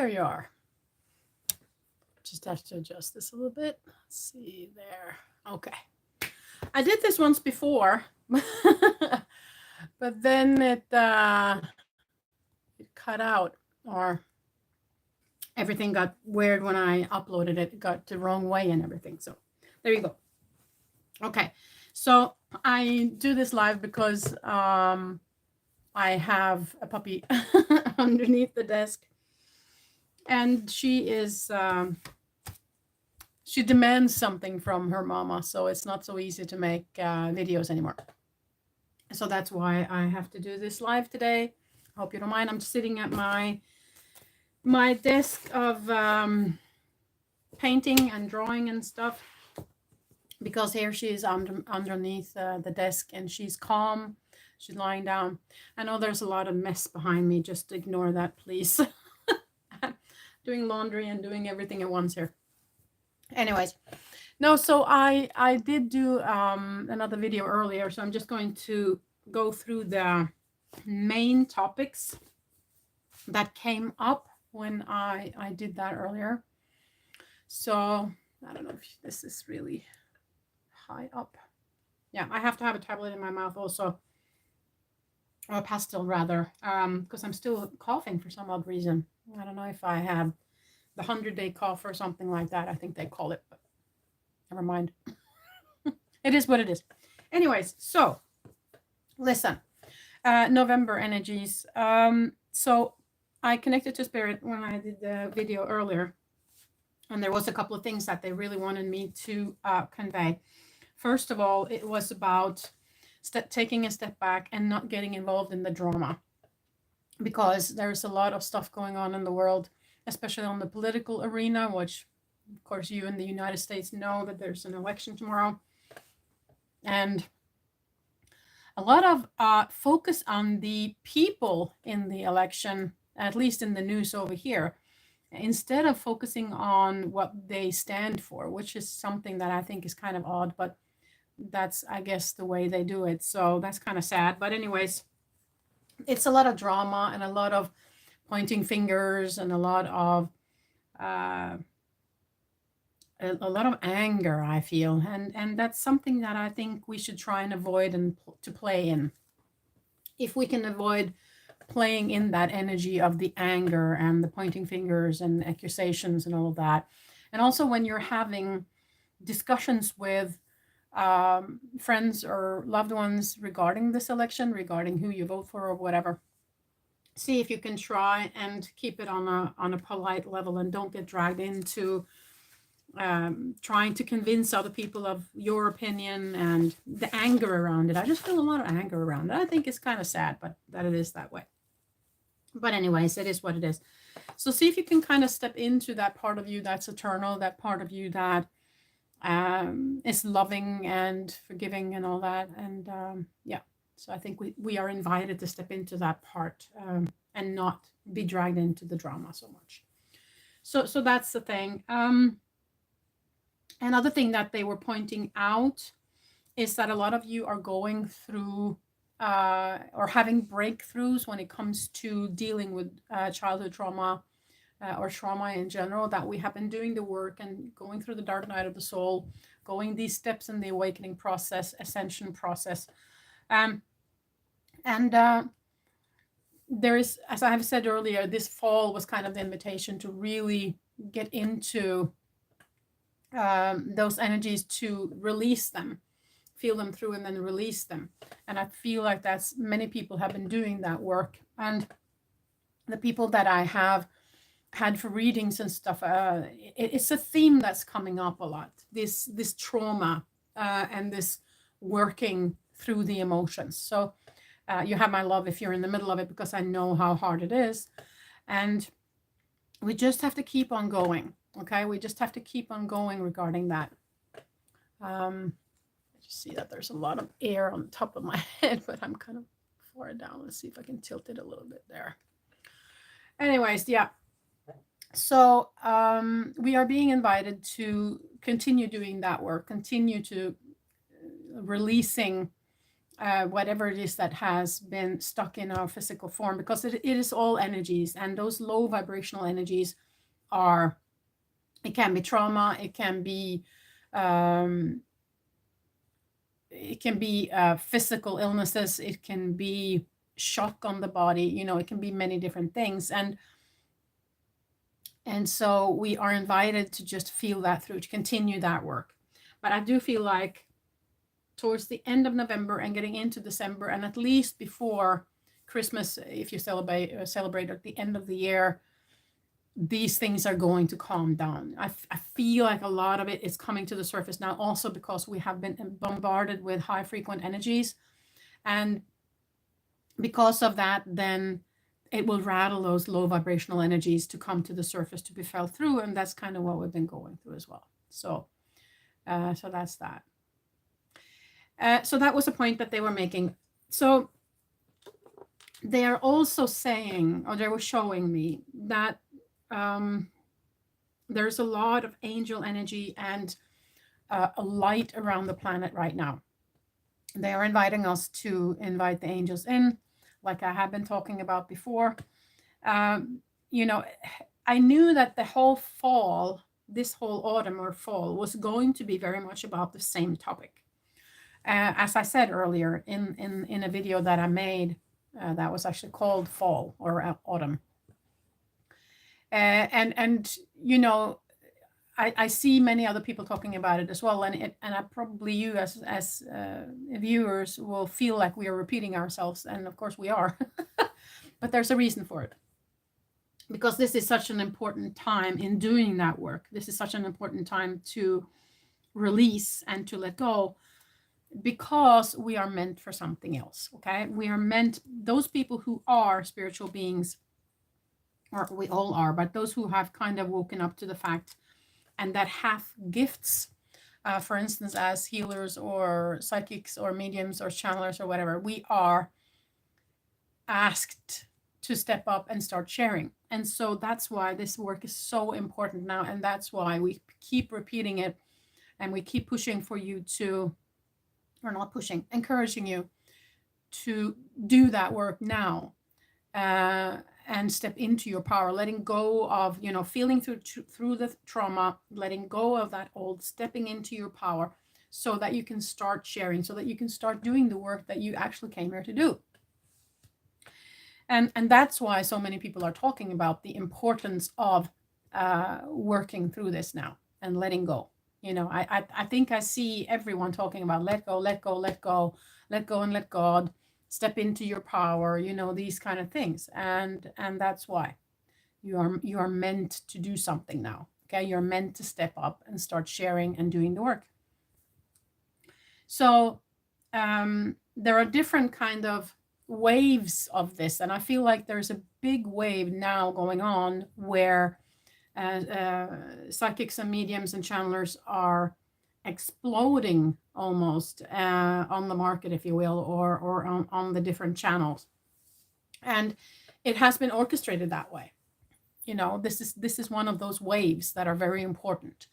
there you are. Just have to adjust this a little bit. Let's see there. Okay. I did this once before, but then it cut out, or everything got weird when I uploaded it. It got the wrong way and everything. So there you go. Okay. So I do this live because I have a puppy underneath the desk, and she demands something from her mama, so it's not so easy to make videos anymore. So that's why I have to do this live today. Hope you don't mind. I'm sitting at my desk of painting and drawing and stuff, because here she is underneath the desk, and she's calm. She's lying down. I know there's a lot of mess behind me. Just ignore that, please. Doing laundry and doing everything at once here. Anyways, no, so I did do another video earlier, so I'm just going to go through the main topics that came up when I did that earlier. So I don't know if this is really high up. Yeah, I have to have a tablet in my mouth also, or a pastil rather, because I'm still coughing for some odd reason. I don't know if I have the 100-day cough or something like that. I think they call it, but never mind. It is what it is. Anyways, so listen, November energies. So I connected to Spirit when I did the video earlier, and there was a couple of things that they really wanted me to convey. First of all, it was about taking a step back and not getting involved in the drama, because there's a lot of stuff going on in the world, especially on the political arena, which of course you in the United States know that there's an election tomorrow. And a lot of focus on the people in the election, at least in the news over here, instead of focusing on what they stand for, which is something that I think is kind of odd, but that's, I guess, the way they do it. So that's kind of sad. But anyways, it's a lot of drama and a lot of pointing fingers and a lot of anger, I feel, and that's something that I think we should try and avoid and to play in. If we can avoid playing in that energy of the anger and the pointing fingers and accusations and all of that, and also when you're having discussions with friends or loved ones regarding this election, regarding who you vote for or whatever, see if you can try and keep it on a polite level, and don't get dragged into trying to convince other people of your opinion and the anger around it. I just feel a lot of anger around it. I think it's kind of sad, but that it is that way. But anyways, it is what it is. So see if you can kind of step into that part of you that's eternal, that part of you that is loving and forgiving and all that. And yeah, so I think we are invited to step into that part and not be dragged into the drama so much. So that's the thing. Another thing that they were pointing out is that a lot of you are going through or having breakthroughs when it comes to dealing with childhood trauma or trauma in general, that we have been doing the work and going through the dark night of the soul, going these steps in the awakening process, ascension process. And there is, as I have said earlier, this fall was kind of the invitation to really get into those energies, to release them, feel them through, and then release them. And I feel like that's, many people have been doing that work. And the people that I have had for readings and stuff, it's a theme that's coming up a lot, this trauma and this working through the emotions. So you have my love if you're in the middle of it, because I know how hard it is. And we just have to keep on going. Okay, we just have to keep on going regarding that. I just see that there's a lot of air on the top of my head, but I'm kind of far down. Let's see if I can tilt it a little bit there. Anyways, yeah. So we are being invited to continue doing that work, continue to releasing whatever it is that has been stuck in our physical form, because it is all energies, and those low vibrational energies are, it can be trauma, um, it can be physical illnesses, it can be shock on the body, it can be many different things. And so we are invited to just feel that through, to continue that work. But I do feel like towards the end of November and getting into December, and at least before Christmas, if you celebrate at the end of the year, these things are going to calm down. I feel like a lot of it is coming to the surface now, also because we have been bombarded with high frequent energies. And because of that, then it will rattle those low vibrational energies to come to the surface to be felt through. And that's kind of what we've been going through as well. So that's that. So that was a point that they were making. So they are also saying, or they were showing me that there's a lot of angel energy and a light around the planet right now. They are inviting us to invite the angels in, like I have been talking about before. You know, I knew that the whole fall, this whole autumn or fall, was going to be very much about the same topic. As I said earlier in a video that I made, that was actually called Fall or Autumn. And you know, I see many other people talking about it as well, and I probably you as viewers will feel like we are repeating ourselves, and of course we are, but there's a reason for it, because this is such an important time in doing that work. This is such an important time to release and to let go, because we are meant for something else. Okay, we are meant, those people who are spiritual beings, or we all are, but those who have kind of woken up to the fact and that have gifts, for instance, as healers or psychics or mediums or channelers or whatever, we are asked to step up and start sharing. And so that's why this work is so important now. And that's why we keep repeating it, and we keep pushing for you to, or not pushing, encouraging you to do that work now. And step into your power, letting go of, you know, feeling through the trauma, letting go of that old, stepping into your power, so that you can start sharing, so that you can start doing the work that you actually came here to do. And that's why so many people are talking about the importance of working through this now and letting go. You know, I think I see everyone talking about let go, let go, let go, let go, and let God. Step into your power, you know, these kind of things. And that's why you are meant to do something now. Okay, you're meant to step up and start sharing and doing the work. So there are different kind of waves of this, and I feel like there's a big wave now going on where psychics and mediums and channelers are exploding almost on the market, if you will, or on the different channels. And it has been orchestrated that way. You know, this is one of those waves that are very important.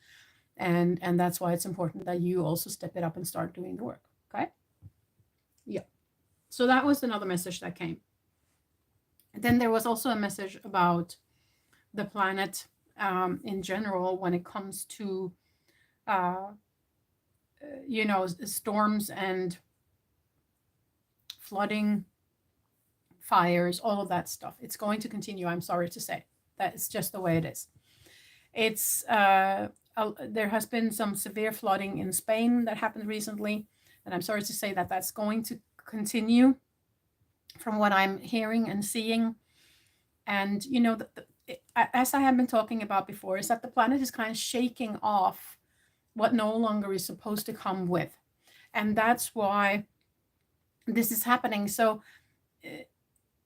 And that's why it's important that you also step it up and start doing the work. Okay. Yeah. So that was another message that came. And then there was also a message about the planet in general when it comes to you know, storms and flooding, fires, all of that stuff. It's going to continue. I'm sorry to say that it's just the way it is. It's there has been some severe flooding in Spain that happened recently, and I'm sorry to say that that's going to continue from what I'm hearing and seeing. And you know, as I have been talking about before, is that the planet is kind of shaking off what no longer is supposed to come with. And that's why this is happening. So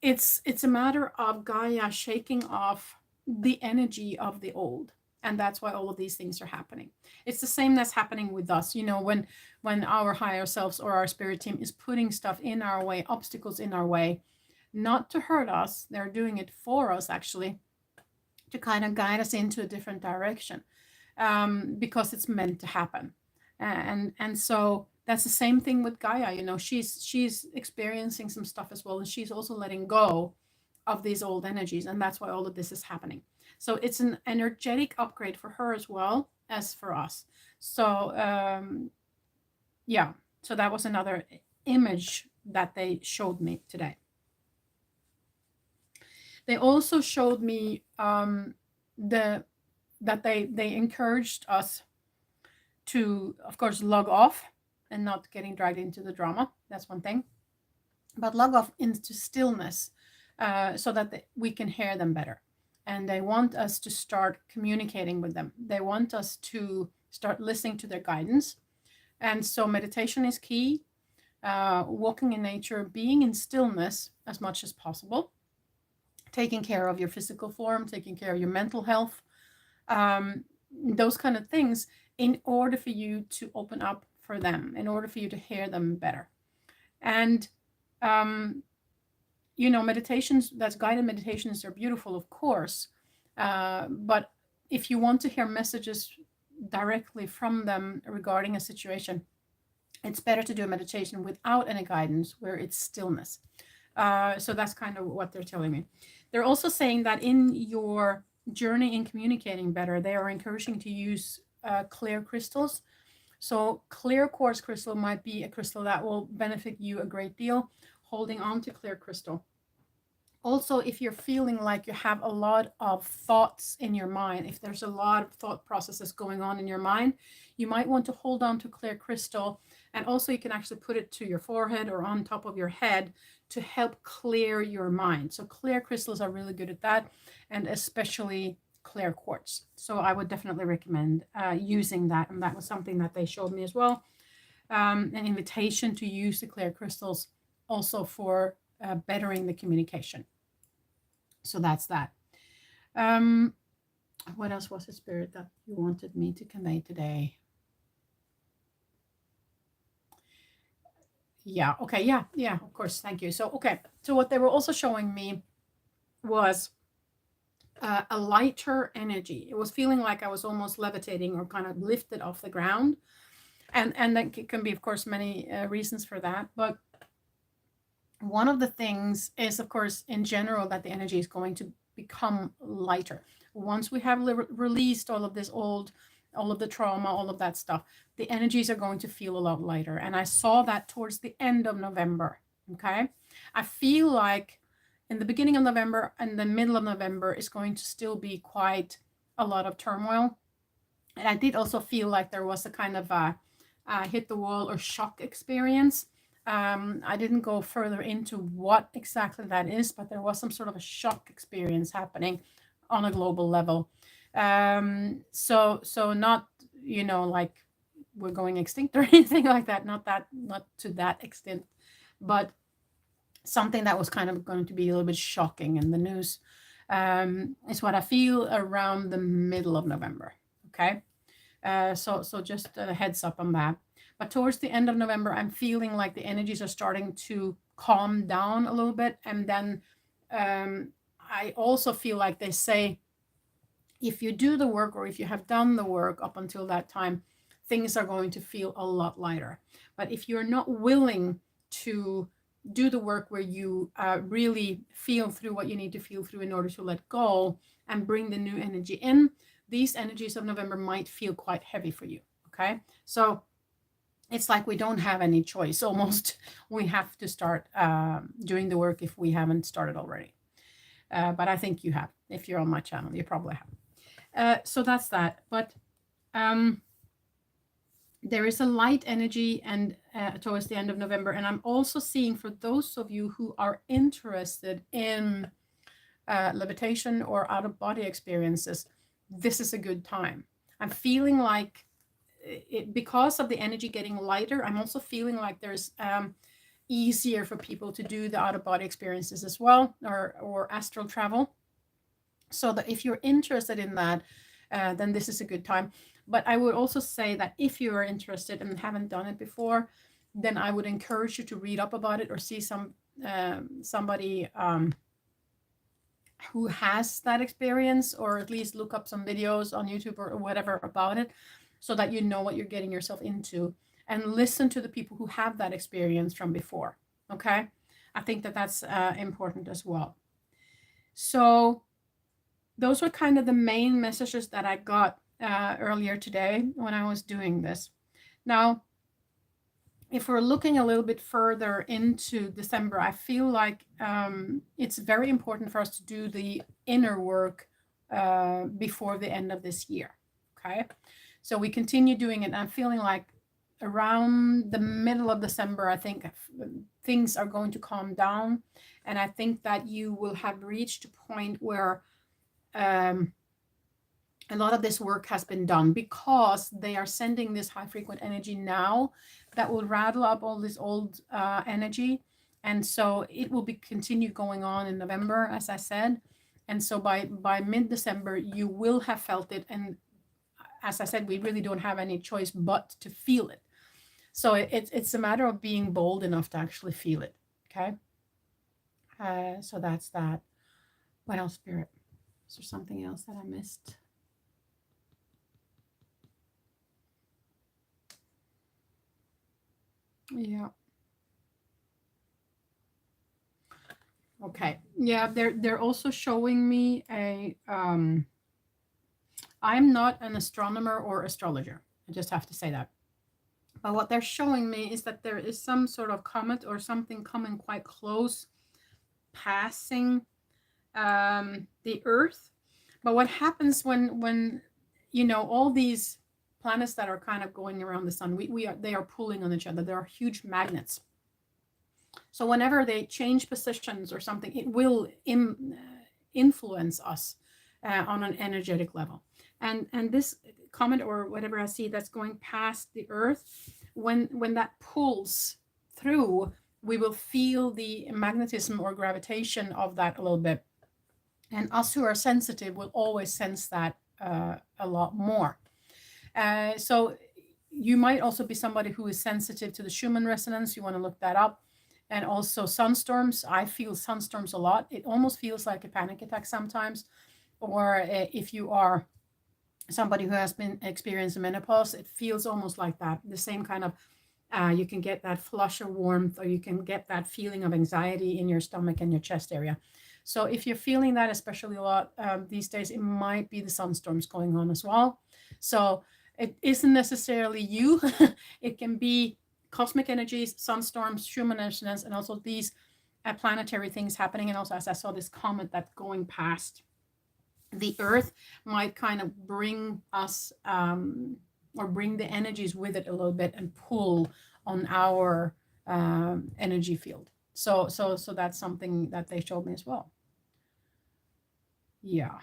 it's a matter of Gaia shaking off the energy of the old. And that's why all of these things are happening. It's the same that's happening with us. You know, when our higher selves or our spirit team is putting stuff in our way, obstacles in our way, not to hurt us, they're doing it for us, actually, to kind of guide us into a different direction. Because it's meant to happen. And so That's the same thing with Gaia. You know, she's experiencing some stuff as well, and she's also letting go of these old energies, and that's why all of this is happening. So it's an energetic upgrade for her as well as for us. So yeah, so that was another image that they showed me today. They also showed me the that they encouraged us to, of course, log off and not getting dragged into the drama. That's one thing. But log off into stillness, so that we can hear them better. And they want us to start communicating with them. They want us to start listening to their guidance. And so meditation is key. Walking in nature, being in stillness as much as possible, taking care of your physical form, taking care of your mental health, those kind of things, in order for you to open up for them, in order for you to hear them better. And you know, meditations, that's guided meditations, are beautiful, of course, but if you want to hear messages directly from them regarding a situation, it's better to do a meditation without any guidance, where it's stillness. So that's kind of what they're telling me. They're also saying that in your journey in communicating better, they are encouraging to use clear crystals. So clear quartz crystal might be a crystal that will benefit you a great deal, holding on to clear crystal. Also, if you're feeling like you have a lot of thoughts in your mind, if there's a lot of thought processes going on in your mind, you might want to hold on to clear crystal. And also you can actually put it to your forehead or on top of your head to help clear your mind. So clear crystals are really good at that, and especially clear quartz. So I would definitely recommend using that. And that was something that they showed me as well. An invitation to use the clear crystals also for bettering the communication. So that's that. What else was the spirit that you wanted me to convey today? Yeah, okay, yeah, of course, thank you. So, okay, so what they were also showing me was a lighter energy. It was feeling like I was almost levitating or kind of lifted off the ground. And that can be, of course, many reasons for that. But one of the things is, of course, in general, that the energy is going to become lighter. Once we have released all of this all of the trauma, all of that stuff, the energies are going to feel a lot lighter. And I saw that towards the end of November. Okay. I feel like in the beginning of November and the middle of November is going to still be quite a lot of turmoil. And I did also feel like there was a kind of a hit the wall or shock experience. I didn't go further into what exactly that is, but there was some sort of a shock experience happening on a global level. So not, you know, like we're going extinct or anything like that. Not to that extent, but something that was kind of going to be a little bit shocking in the news. Is what I feel around the middle of November. Okay. So just a heads up on that. But towards the end of November, I'm feeling like the energies are starting to calm down a little bit. And then I also feel like they say, if you do the work, or if you have done the work up until that time, things are going to feel a lot lighter. But if you're not willing to do the work where you really feel through what you need to feel through in order to let go and bring the new energy in, these energies of November might feel quite heavy for you. Okay. So it's like we don't have any choice almost. We have to start doing the work if we haven't started already. But I think you have. If you're on my channel, you probably have. So that's that. But there is a light energy and towards the end of November. And I'm also seeing, for those of you who are interested in levitation or out-of-body experiences, this is a good time. I'm feeling like because of the energy getting lighter, I'm also feeling like there's easier for people to do the out-of-body experiences as well, or astral travel. So that if you're interested in that, then this is a good time. But I would also say that if you are interested and haven't done it before, then I would encourage you to read up about it or see somebody who has that experience, or at least look up some videos on YouTube or whatever about it, so that you know what you're getting yourself into. and listen to the people who have that experience from before. Okay, I think that that's important as well. So those were kind of the main messages that I got earlier today when I was doing this. Now, if we're looking a little bit further into December, I feel like it's very important for us to do the inner work before the end of this year. Okay, so we continue doing it. I'm feeling like around the middle of December, I think things are going to calm down, and I think that you will have reached a point where a lot of this work has been done, because they are sending this high frequent energy now that will rattle up all this old energy. And so it will be continue going on in November, as I said. And so by mid-December, you will have felt it. And as I said, we really don't have any choice but to feel it. So it's a matter of being bold enough to actually feel it. Okay. So that's that. What else, Spirit? Is there something else that I missed? Yeah. Okay. Yeah, they're also showing me a I'm not an astronomer or astrologer. I just have to say that. But what they're showing me is that there is some sort of comet or something coming quite close, passing the Earth. But what happens when all these planets that are kind of going around the sun, they are pulling on each other. There are huge magnets. So whenever they change positions or something, it will influence us on an energetic level. And this comet or whatever I see that's going past the Earth, when that pulls through, we will feel the magnetism or gravitation of that a little bit. And us who are sensitive will always sense that a lot more. So you might also be somebody who is sensitive to the Schumann resonance. You want to look that up. And also sunstorms. I feel sunstorms a lot. It almost feels like a panic attack sometimes. Or if you are somebody who has been experiencing menopause, it feels almost like that. The same kind of, you can get that flush of warmth, or you can get that feeling of anxiety in your stomach and your chest area. So if you're feeling that, especially a lot these days, it might be the sunstorms going on as well. So it isn't necessarily you. It can be cosmic energies, sunstorms, Schumann resonance, and also these planetary things happening. And also, as I saw this comet that's going past the Earth, might kind of bring us or bring the energies with it a little bit and pull on our energy field. So that's something that they showed me as well. Yeah.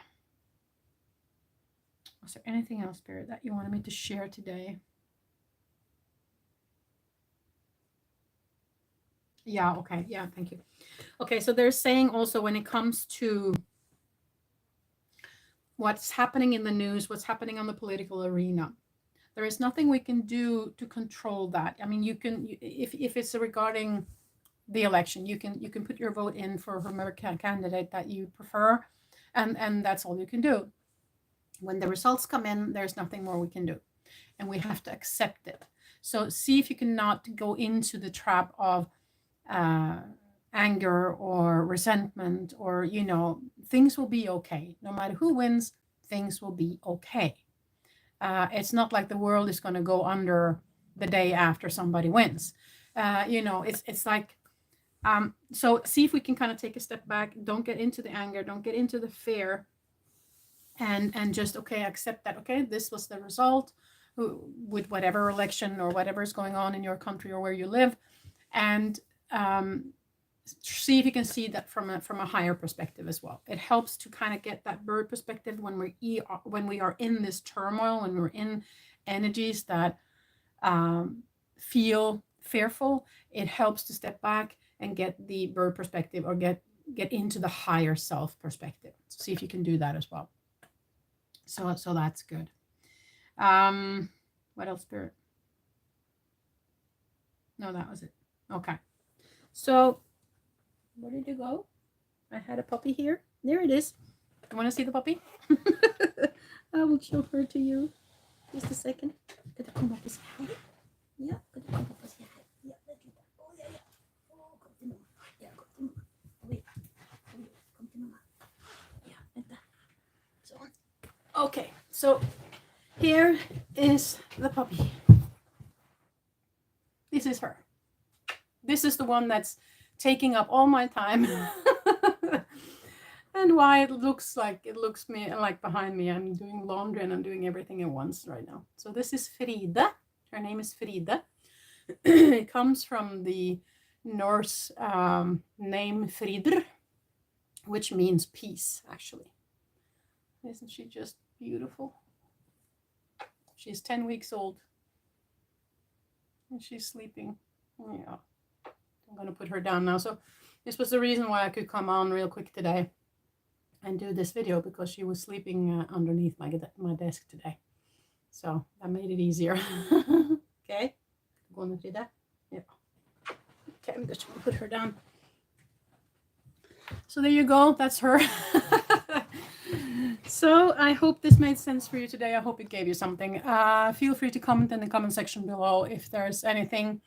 Was there anything else, Spirit, that you wanted me to share today? Yeah, okay. Yeah, thank you. Okay, so they're saying also when it comes to what's happening in the news, what's happening on the political arena, there is nothing we can do to control that. I mean, you can, if it's regarding the election, you can put your vote in for whomever candidate that you prefer, and that's all you can do. When the results come in, there's nothing more we can do, and we have to accept it. So see if you cannot go into the trap of anger or resentment, or things will be okay. No matter who wins, things will be okay. It's not like the world is going to go under the day after somebody wins. It's like, so see if we can kind of take a step back. Don't get into the anger, don't get into the fear, and just, okay, accept that, okay, this was the result with whatever election or whatever is going on in your country or where you live, and see if you can see that from a higher perspective as well. It helps to kind of get that bird perspective when we are in this turmoil, when we're in energies that feel fearful. It helps to step back and get the bird perspective, or get into the higher self perspective. See if you can do that as well. So that's good. What else, Spirit? No, that was it. Okay. So where did you go? I had a puppy here. There it is. You want to see the puppy? I will show her to you. Just a second. Gotta come back and say hi. Ja, kan du komma på sig här? Ja, vänta lite. Åh, ja, ja. Åh, kom till mamma. Ja, kom till mamma. Oj, oj, kom till mamma. Ja, vänta. Så. Okay, so here is the puppy. This is her. This is the one that's taking up all my time. And why it looks me like behind me. I'm doing laundry and I'm doing everything at once right now. So this is Frida. Her name is Frida. It comes from the Norse name Fridr, which means peace, actually. Isn't she just beautiful? She's 10 weeks old. And she's sleeping. Yeah. I'm going to put her down now. So this was the reason why I could come on real quick today and do this video, because she was sleeping underneath my desk today. So that made it easier. Okay. Going to do that? Yeah. Okay, I'm just going to put her down. So there you go. That's her. So I hope this made sense for you today. I hope it gave you something. Feel free to comment in the comment section below if there's anything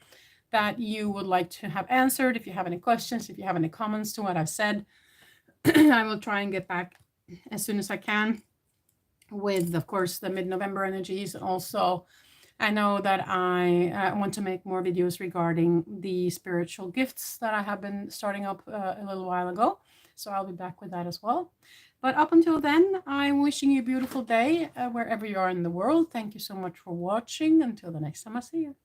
that you would like to have answered. If you have any questions, if you have any comments to what I've said, I will try and get back as soon as I can with, of course, the mid-November energies. Also, I know that I want to make more videos regarding the spiritual gifts that I have been starting up a little while ago. So I'll be back with that as well. But up until then, I'm wishing you a beautiful day wherever you are in the world. Thank you so much for watching. Until the next time I see you.